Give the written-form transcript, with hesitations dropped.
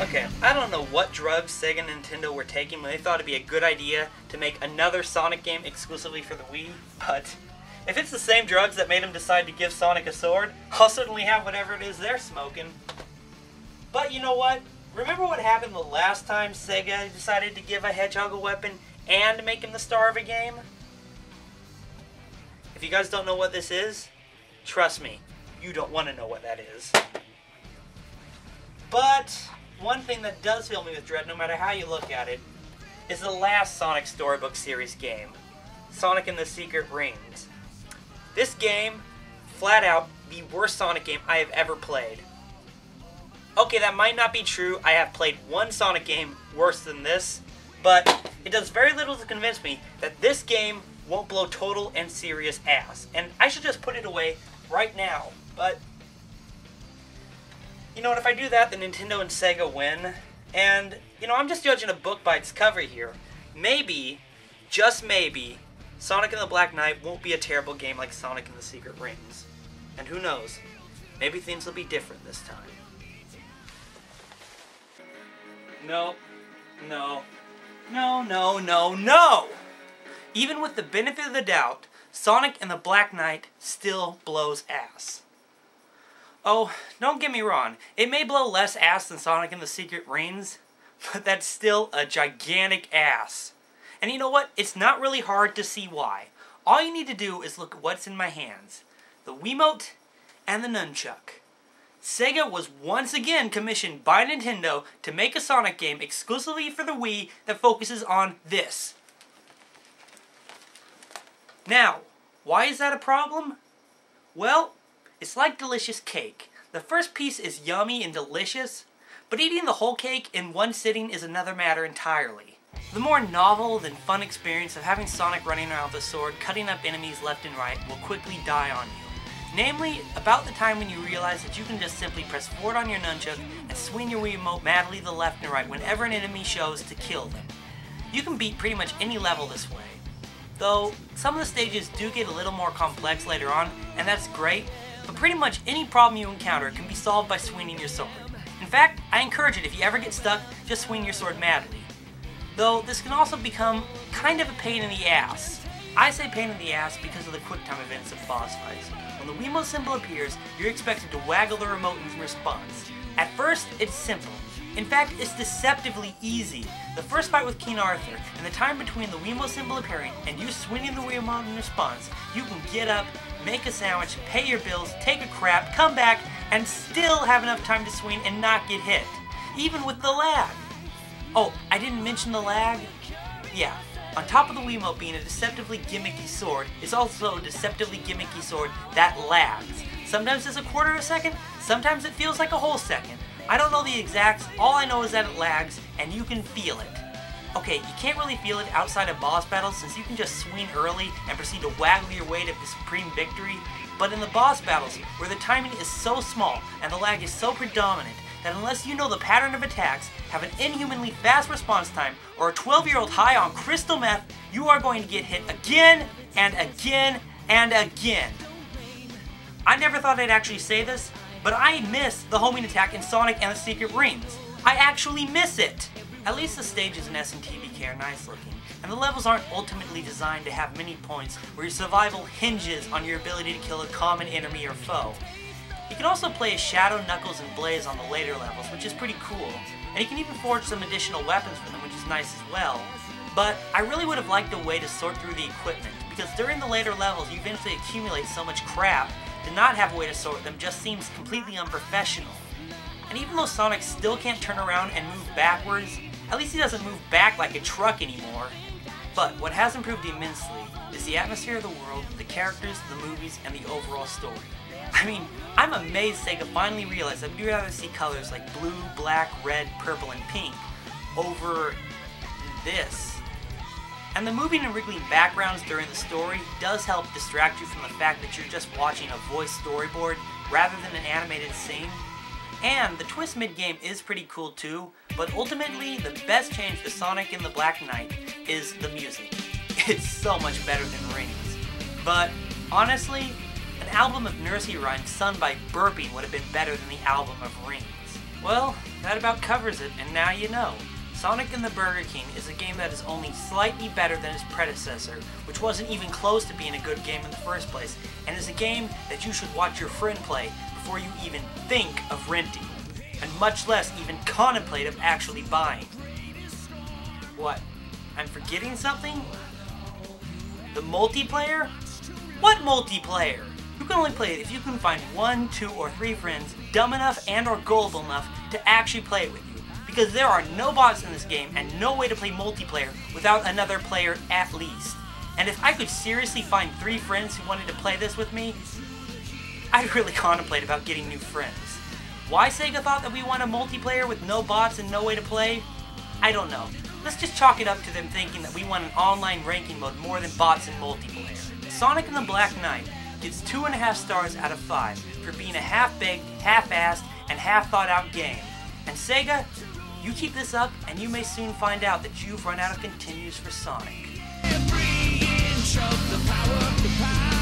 Okay, I don't know what drugs Sega and Nintendo were taking when they thought it'd be a good idea to make another Sonic game exclusively for the Wii, but if it's the same drugs that made them decide to give Sonic a sword, I'll certainly have whatever it is they're smoking. But you know what? Remember what happened the last time Sega decided to give a Hedgehog a weapon and make him the star of a game? If you guys don't know what this is, trust me, you don't want to know what that is. But one thing that does fill me with dread, no matter how you look at it, is the last Sonic Storybook Series game, Sonic and the Secret Rings. This game, flat out, the worst Sonic game I have ever played. Okay, that might not be true. I have played one Sonic game worse than this, but it does very little to convince me that this game won't blow total and serious ass. And I should just put it away right now, but you know what, if I do that, then Nintendo and Sega win. And, you know, I'm just judging a book by its cover here. Maybe, just maybe, Sonic and the Black Knight won't be a terrible game like Sonic and the Secret Rings. And who knows, maybe things will be different this time. No, no, no, no, no, no! Even with the benefit of the doubt, Sonic and the Black Knight still blows ass. Oh, don't get me wrong, it may blow less ass than Sonic and the Secret Rings, but that's still a gigantic ass. And you know what? It's not really hard to see why. All you need to do is look at what's in my hands. The Wiimote and the Nunchuck. Sega was once again commissioned by Nintendo to make a Sonic game exclusively for the Wii that focuses on this. Now, why is that a problem? Well, it's like delicious cake. The first piece is yummy and delicious, but eating the whole cake in one sitting is another matter entirely. The more novel than fun experience of having Sonic running around with a sword, cutting up enemies left and right, will quickly die on you. Namely, about the time when you realize that you can just simply press forward on your nunchuck and swing your Wiimote madly to the left and right whenever an enemy shows to kill them. You can beat pretty much any level this way. Though, some of the stages do get a little more complex later on, and that's great, but pretty much any problem you encounter can be solved by swinging your sword. In fact, I encourage it, if you ever get stuck, just swing your sword madly. Though, this can also become kind of a pain in the ass. I say pain in the ass because of the quick time events of boss fights. When the Wiimote symbol appears, you're expected to waggle the remote in response. At first, it's simple. In fact, it's deceptively easy. The first fight with King Arthur, and the time between the Wiimote symbol appearing and you swinging the Wiimote in response, you can get up, make a sandwich, pay your bills, take a crap, come back, and still have enough time to swing and not get hit. Even with the lag. Oh, I didn't mention the lag? Yeah, on top of the Wiimote being a deceptively gimmicky sword, it's also a deceptively gimmicky sword that lags. Sometimes it's a quarter of a second, sometimes it feels like a whole second. I don't know the exacts, all I know is that it lags, and you can feel it. Okay, you can't really feel it outside of boss battles since you can just swing early and proceed to waggle your way to the supreme victory, but in the boss battles, where the timing is so small and the lag is so predominant, that unless you know the pattern of attacks, have an inhumanly fast response time, or a 12-year-old high on crystal meth, you are going to get hit again and again and again. I never thought I'd actually say this, but I miss the homing attack in Sonic and the Secret Rings. I actually miss it! At least the stages in S&TBK are nice looking, and the levels aren't ultimately designed to have many points where your survival hinges on your ability to kill a common enemy or foe. You can also play as Shadow, Knuckles, and Blaze on the later levels, which is pretty cool, and you can even forge some additional weapons for them, which is nice as well. But I really would have liked a way to sort through the equipment, because during the later levels you eventually accumulate so much crap, to not have a way to sort them just seems completely unprofessional. And even though Sonic still can't turn around and move backwards, at least he doesn't move back like a truck anymore. But what has improved immensely is the atmosphere of the world, the characters, the movies, and the overall story. I mean, I'm amazed Sega finally realized that we'd rather see colors like blue, black, red, purple, and pink over this. And the moving and wriggling backgrounds during the story does help distract you from the fact that you're just watching a voiced storyboard rather than an animated scene. And the twist mid-game is pretty cool too, but ultimately the best change to Sonic and the Black Knight is the music. It's so much better than Rings. But honestly, an album of nursery rhymes sung by burping would have been better than the album of Rings. Well, That about covers it, and now you know. Sonic and the Burger King is a game that is only slightly better than its predecessor, which wasn't even close to being a good game in the first place, and is a game that you should watch your friend play before you even think of renting, and much less even contemplate of actually buying. What? I'm forgetting something? The multiplayer? What multiplayer? You can only play it if you can find 1, 2, or 3 friends dumb enough and or gullible enough to actually play it with you. Because there are no bots in this game and no way to play multiplayer without another player at least. And if I could seriously find 3 friends who wanted to play this with me, I'd really contemplate about getting new friends. Why Sega thought that we want a multiplayer with no bots and no way to play? I don't know. Let's just chalk it up to them thinking that we want an online ranking mode more than bots and multiplayer. Sonic and the Black Knight gets 2.5 stars out of 5 for being a half-baked, half-assed, and half-thought-out game. And Sega, you keep this up and you may soon find out that you've run out of continues for Sonic. Every inch of the power.